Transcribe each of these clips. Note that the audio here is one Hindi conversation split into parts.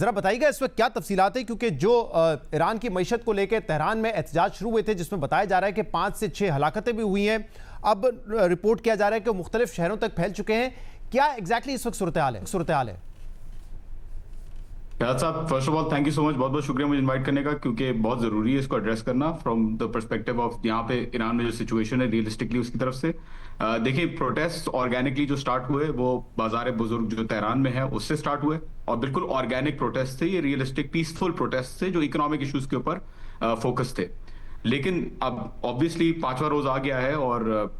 जरा बताइएगा इस वक्त क्या तफसीलात है, क्योंकि जो ईरान की मईशत को लेकर तेहरान में एहतजाज शुरू हुए थे जिसमें बताया जा रहा है कि 5 से 6 हलाकतें भी हुई हैं, अब रिपोर्ट किया जा रहा है कि मुख्तलिफ शहरों तक फैल चुके हैं। क्या एग्जैक्टली इस वक्त सूरत हाल है? याद साहब, first of all thank you so much, बहुत बहुत शुक्रिया मुझे इनवाइट करने का, क्योंकि बहुत जरूरी है इसको एड्रेस करना फ्रॉम द पर्सपेक्टिव ऑफ यहाँ पे ईरान में जो सिचुएशन है रियलिस्टिकली उसकी तरफ से। देखिए, प्रोटेस्ट ऑर्गेनिकली जो स्टार्ट हुए वो बाजार बुजुर्ग जो तेहरान में है उससे स्टार्ट हुए, और बिल्कुल ऑर्गेनिक प्रोटेस्ट थे, ये रियलिस्टिक पीसफुल प्रोटेस्ट थे जो इकोनॉमिक इश्यूज के ऊपर फोकस थे। लेकिन अब ऑब्वियसली 5वां रोज आ गया है और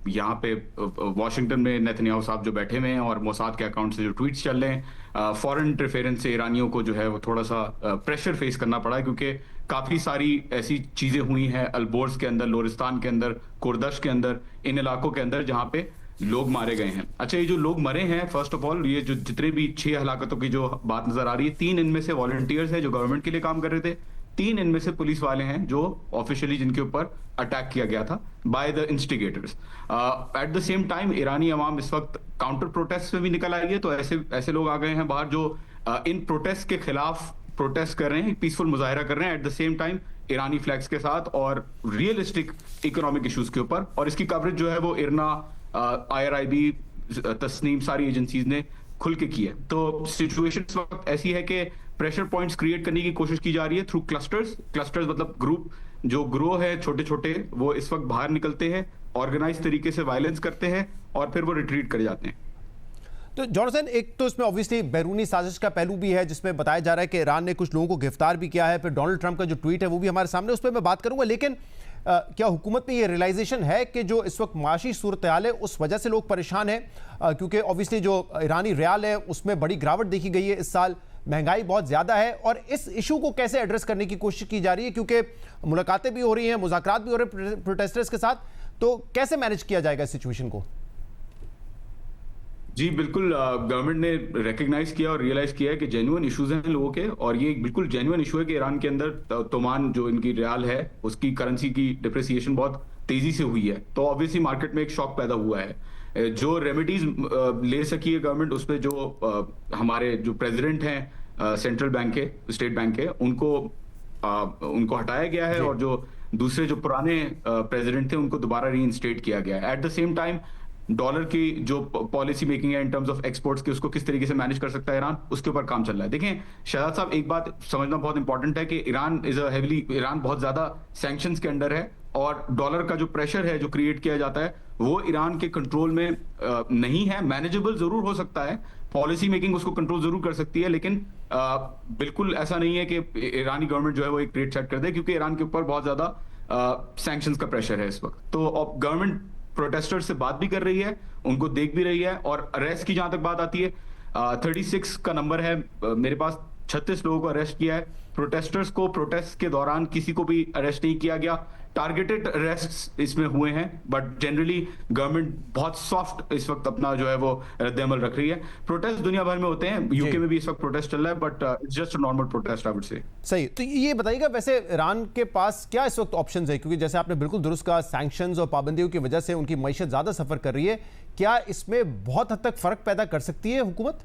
यहाँ पे वॉशिंगटन में नेतन्याहू साहब जो बैठे हुए हैं और मोसाद के अकाउंट से जो ट्वीट्स चल रहे हैं, फॉरेन इंटरफेरेंस से ईरानियों को जो है वो थोड़ा सा प्रेशर फेस करना पड़ा है, क्योंकि काफी सारी ऐसी चीजें हुई हैं अल्बोर्स के अंदर, लोरिस्तान के अंदर, कुर्दश के अंदर, इन इलाकों के अंदर जहाँ पे लोग मारे गए हैं। अच्छा, ये जो लोग मरे हैं, फर्स्ट ऑफ ऑल ये जो जितने भी 6 हलाकतों की जो बात नजर आ रही है, 3 इनमें से वॉलंटियर्स हैं जो गवर्नमेंट के लिए काम कर रहे थे, 3 इनमें से पुलिस वाले हैं जो ऑफिशियली जिनके ऊपर अटैक किया गया था by the instigators. At the same time ईरानी अवाम इस वक्त काउंटर प्रोटेस्ट में भी निकल आई है, तो ऐसे लोग आ गए हैं बाहर जो इन प्रोटेस्ट के खिलाफ प्रोटेस्ट कर रहे हैं, पीसफुल मुजाहिरा कर रहे हैं, eight the same time Irani flags के साथ और रियलिस्टिक इकोनॉमिक इश्यूज के ऊपर। और इसकी कवरेज जो है वो इरना, IRIB, तस्नीम, सारी एजेंसीज ने खुल के की है। तो सिचुएशन इस वक्त ऐसी है कि प्रेशर पॉइंट्स क्रिएट करने की कोशिश की जा रही है थ्रू क्लस्टर्स मतलब ग्रुप, जो ग्रोह है छोटे छोटे, वो इस वक्त बाहर निकलते हैं, ऑर्गेनाइज तरीके से वायलेंस करते हैं और फिर वो रिट्रीट कर जाते हैं। तो जॉनसन, एक तो इसमें ऑब्वियसली बैरूनी साजिश का पहलू भी है जिसमें बताया जा रहा है कि ईरान ने कुछ लोगों को गिरफ्तार भी किया है, फिर डोनाल्ड ट्रंप का जो ट्वीट है वो भी हमारे सामने, उस पर मैं बात करूंगा। लेकिन क्या हुकूमत में ये रियलाइजेशन है कि जो इस वक्त माशी सूरत हाल है उस वजह से लोग परेशान हैं, क्योंकि ऑब्वियसली जो ईरानी रियाल है उसमें बड़ी गिरावट देखी गई है इस साल, महंगाई बहुत ज़्यादा है, और इस इशू को कैसे एड्रेस करने की कोशिश की जा रही है, क्योंकि मुलाकातें भी हो रही हैं, मुज़ाकरात भी हो रहे हैं प्रोटेस्टर्स के साथ, तो कैसे मैनेज किया जाएगा इस सिचुएशन को? जी बिल्कुल, गवर्नमेंट ने रिकग्नाइज किया और रियलाइज किया है कि जेन्युइन इश्यूज हैं लोगों के, और ये बिल्कुल जेन्युइन इशू है कि ईरान के अंदर तोमान जो इनकी रियाल है उसकी करेंसी की डिप्रिसिएशन बहुत तेजी से हुई है, तो ऑब्वियसली मार्केट में एक शॉक पैदा हुआ है। जो रेमेडीज ले सकी है गवर्नमेंट, उस पर जो हमारे जो प्रेसिडेंट हैं सेंट्रल बैंक के, स्टेट बैंक के, उनको हटाया गया है, और जो दूसरे जो पुराने प्रेसिडेंट थे उनको दोबारा रीइंस्टेट किया गया है। Eight the same time dollar की जो पॉलिसी मेकिंग है इन टर्म्स ऑफ एक्सपोर्ट्स की, उसको किस तरीके से मैनेज कर सकता है ईरान, उसके ऊपर काम चल रहा है। देखें शहजाद साहब, एक बात समझना बहुत इंपॉर्टेंट है कि ईरान बहुत ज्यादा सैंक्शंस के अंडर है, और डॉलर का जो प्रेशर है जो क्रिएट किया जाता है वो ईरान के कंट्रोल में नहीं है। मैनेजेबल जरूर हो सकता है, पॉलिसी मेकिंग उसको कंट्रोल जरूर कर सकती है, लेकिन बिल्कुल ऐसा नहीं है कि ईरानी गवर्नमेंट जो है वो एक रेट सेट कर दे, क्योंकि ईरान के ऊपर बहुत ज्यादा सैंक्शंस का प्रेशर है इस वक्त। तो गवर्नमेंट प्रोटेस्टर्स से बात भी कर रही है, उनको देख भी रही है, और अरेस्ट की जहां तक बात आती है, 36 का नंबर है मेरे पास, 36 लोगों को अरेस्ट किया है। प्रोटेस्टर्स को प्रोटेस्ट के दौरान किसी को भी अरेस्ट नहीं किया गया, टारगेटेड अरेस्ट इसमें हुए हैं, बट जनरली गवर्नमेंट बहुत सॉफ्ट इस वक्त अपना जो है वो रद्द-ए-अमल रख रही है। प्रोटेस्ट दुनिया भर में होते हैं, यूके में भी इस वक्त प्रोटेस्ट चल रहा है, but it's just a normal protest I would say. सही, तो ये बताइएगा वैसे ईरान के पास क्या इस वक्त ऑप्शंस है, क्योंकि जैसे आपने बिल्कुल दुरुस्त कहा, सैंक्शंस और पाबंदियों की वजह से उनकी मईशत ज्यादा सफर कर रही है, क्या इसमें बहुत हद तक फर्क पैदा कर सकती है हुकूमत?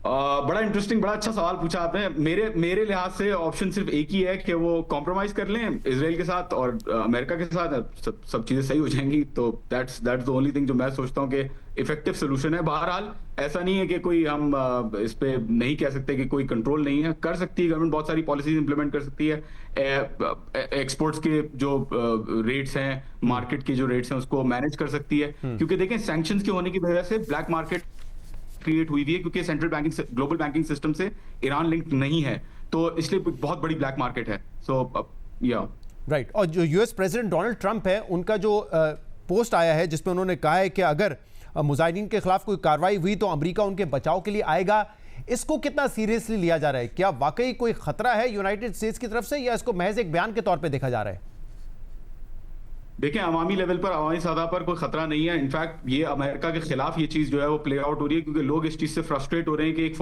बड़ा इंटरेस्टिंग, बड़ा अच्छा सवाल पूछा आपने। मेरे लिहाज से ऑप्शन सिर्फ एक ही है कि वो कॉम्प्रोमाइज कर लें इजराइल के साथ और अमेरिका के साथ, सब चीजें सही हो जाएंगी। तो दैट्स द ओनली थिंग जो मैं सोचता हूँ कि इफेक्टिव सोल्यूशन है। बहरहाल ऐसा नहीं है कि कोई हम इस पे नहीं कह सकते कि कोई कंट्रोल नहीं है, कर सकती है गवर्नमेंट, बहुत सारी पॉलिसीज इंप्लीमेंट कर सकती है। एक्सपोर्ट्स के जो रेट्स हैं, मार्केट के जो रेट्स हैं, उसको मैनेज कर सकती है, क्योंकि देखें सैंक्शंस के होने की वजह से ब्लैक मार्केट क्रिएट हुई है, क्योंकि central banking global banking system से ईरान लिंक्ड नहीं है, तो इसलिए बहुत बड़ी ब्लैक मार्केट है। सो या राइट। और जो यूएस प्रेसिडेंट डोनाल्ड ट्रंप है, उनका जो पोस्ट आया है जिसमें उन्होंने कहा है कि अगर मुजाहिदीन के खिलाफ कोई कार्रवाई हुई तो अमेरिका उनके बचाव के लिए आएगा, इसको कितना सीरियसली लिया जा रहा है? क्या वाकई कोई खतरा है यूनाइटेड स्टेट्स की तरफ से, या इसको महज एक बयान के तौर पर देखा जा रहा है? देखिए, अवामी लेवल पर, अवामी सतह पर कोई खतरा नहीं है। इनफैक्ट ये अमेरिका के खिलाफ ये चीज जो है वो प्ले आउट हो रही है, क्योंकि लोग इस चीज से फ्रस्ट्रेट हो रहे हैं कि एक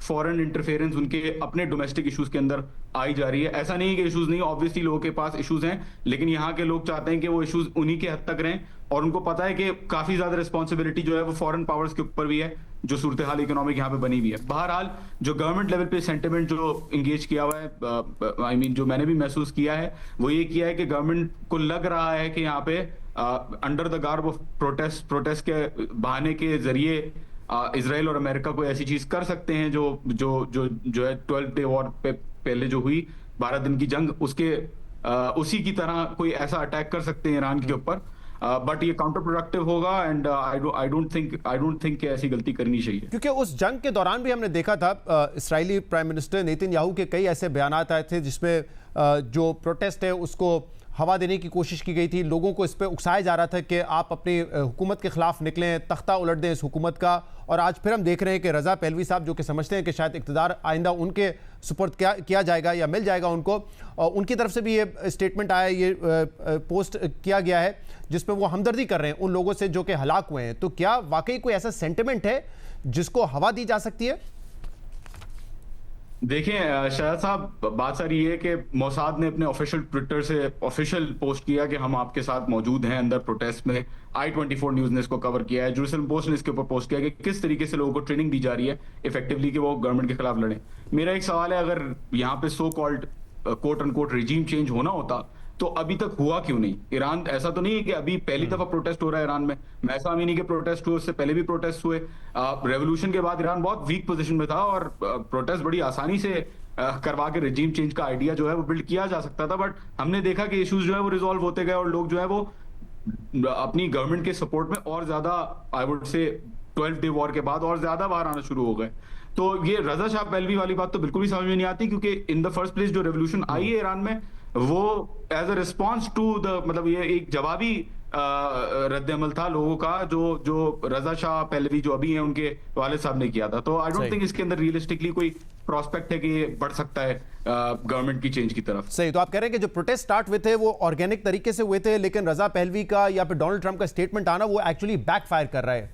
फॉरेन इंटरफेरेंस उनके अपने डोमेस्टिक इश्यूज के अंदर आई जा रही है। ऐसा नहीं है कि इश्यूज नहीं, ऑब्वियसली लोगों के पास इश्यूज हैं, लेकिन यहाँ के लोग चाहते हैं कि वो इश्यूज उन्हीं के हद तक रहें, और उनको पता है कि काफी ज्यादा रिस्पॉन्सिबिलिटी जो है वो फॉरेन पावर्स के ऊपर भी है। जो सूरत हाल इकोनॉमिक यहाँ पे बनी हुई है। बहरहाल जो गवर्नमेंट लेवल पे सेंटिमेंट जो इंगेज किया हुआ है, आई मीन जो मैंने भी महसूस किया है, वो ये किया है कि गवर्नमेंट को लग रहा है कि यहाँ पे under the garb of protest के बहाने के जरिए इजराइल और अमेरिका कोई ऐसी चीज कर सकते हैं जो जो जो जो है 12 डे वॉर पे पहले जो हुई 12 दिन की जंग, उसके उसी की तरह कोई ऐसा अटैक कर सकते हैं ईरान के ऊपर। बट ये काउंटर प्रोडक्टिव होगा एंड आई डोंट थिंक कि ऐसी गलती करनी चाहिए। क्योंकि उस जंग के दौरान भी हमने देखा था इस्राएली प्राइम मिनिस्टर नेतन्याहू के कई ऐसे बयानात आए थे जिसमें जो प्रोटेस्ट है उसको हवा देने की कोशिश की गई थी, लोगों को इस पे उकसाया जा रहा था कि आप अपनी हुकूमत के खिलाफ निकलें, तख्ता उलट दें इस हुकूमत का। और आज फिर हम देख रहे हैं कि रज़ा पहलवी साहब जो कि समझते हैं कि शायद इक़्तिदार आइंदा उनके सुपुर्द किया जाएगा या मिल जाएगा उनको, उनकी तरफ से भी ये स्टेटमेंट आया, ये पोस्ट किया गया है जिसमें वो हमदर्दी कर रहे हैं उन लोगों से जो कि हलाक हुए हैं। तो क्या वाकई कोई ऐसा सेंटिमेंट है जिसको हवा दी जा सकती है? देखिए शायद साहब, बात सारी ये है कि मोसाद ने अपने ऑफिशियल ट्विटर से ऑफिशियल पोस्ट किया कि हम आपके साथ मौजूद हैं अंदर प्रोटेस्ट में। i24 न्यूज ने इसको कवर किया है, जेरूसलम पोस्ट ने इसके ऊपर पोस्ट किया कि किस तरीके से लोगों को ट्रेनिंग दी जा रही है इफेक्टिवली कि वो गवर्नमेंट के खिलाफ लड़ें। मेरा एक सवाल है, अगर यहाँ पे so called quote unquote regime change होना होता तो अभी तक हुआ क्यों नहीं? ईरान ऐसा तो नहीं है कि अभी पहली दफा प्रोटेस्ट हो रहा है ईरान में, महसा अमीनी के प्रोटेस्ट हुए, उससे पहले भी प्रोटेस्ट हुए। रेवोल्यूशन के बाद ईरान बहुत वीक पोजीशन में था और प्रोटेस्ट बड़ी आसानी से करवा के रिजीम चेंज का आइडिया जो है वो बिल्ड किया जा सकता था। बट हमने देखा कि इश्यूज जो है वो रिजॉल्व होते गए और लोग जो है वो अपनी गवर्नमेंट के सपोर्ट में और ज्यादा, I would say 12 day war के बाद और ज्यादा बाहर आना शुरू हो गए। तो ये रजा शाह पहलवी वाली बात तो बिल्कुल भी समझ में नहीं आती, क्योंकि इन द फर्स्ट प्लेस जो रेवोल्यूशन आई है ईरान में वो as a response to the, मतलब ये एक जवाबी रद्द अमल था लोगों का जो रजा शाह पहलवी जो अभी हैं उनके वालिद साहब ने किया था। तो आई डोंट थिंक इसके अंदर रियलिस्टिकली कोई प्रोस्पेक्ट है कि ये बढ़ सकता है गवर्नमेंट की चेंज की तरफ। सही। तो आप कह रहे हैं कि जो प्रोटेस्ट स्टार्ट हुए थे वो ऑर्गेनिक तरीके से हुए थे, लेकिन रजा पहलवी का या फिर डोनाल्ड ट्रंप का स्टेटमेंट आना वो एक्चुअली बैकफायर कर रहा है।